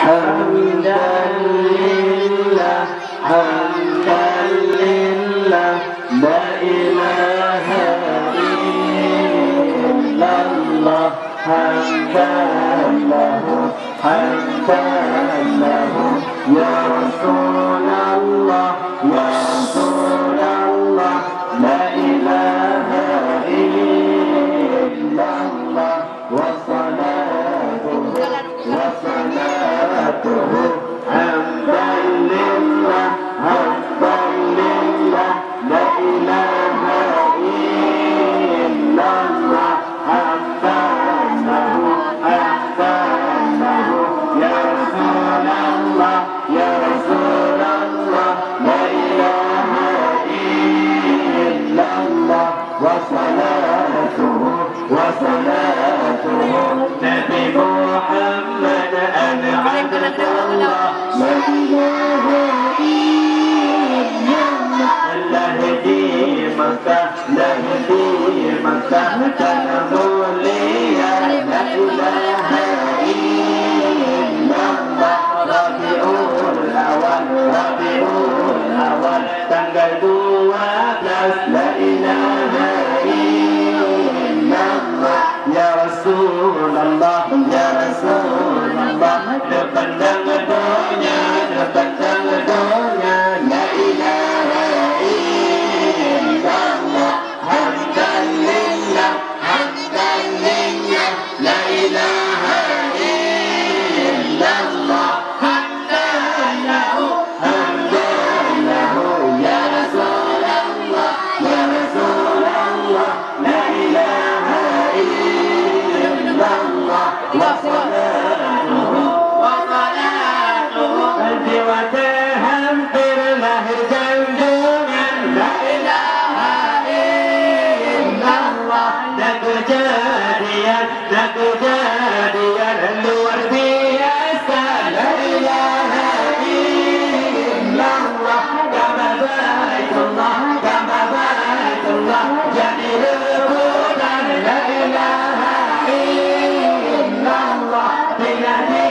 حمدا لله حمدا لله لا إله إلا الله حمدا له حمدا له يا رسول الله يا رسول الله لا إله إلا الله وصلاته حمدا لله حمدا لله لا إله إلا الله حمدا له حمدا له يا رسول الله يا رسول الله لا إله إلا الله وصلاته نبي محمد أنا عبد الله لا إله إلا الله لهدي مكة لهدي مكة تنظليا لا إله إلا الله ربيع الأول tanggal 12 لا إله إلا الله يا رسول الله يا رسول الله dipandang doanya la ilaha illallah hamdan lillah la ilaha illallah hamdan lahu ya Rasulullah la ilaha illallah wa salatuhu jiwata hampir lahir junjungan la ilaha illallah dan kejadian luar biasa la ilaha illallah kama baitullah jadi rebutan la ilaha illallah bila di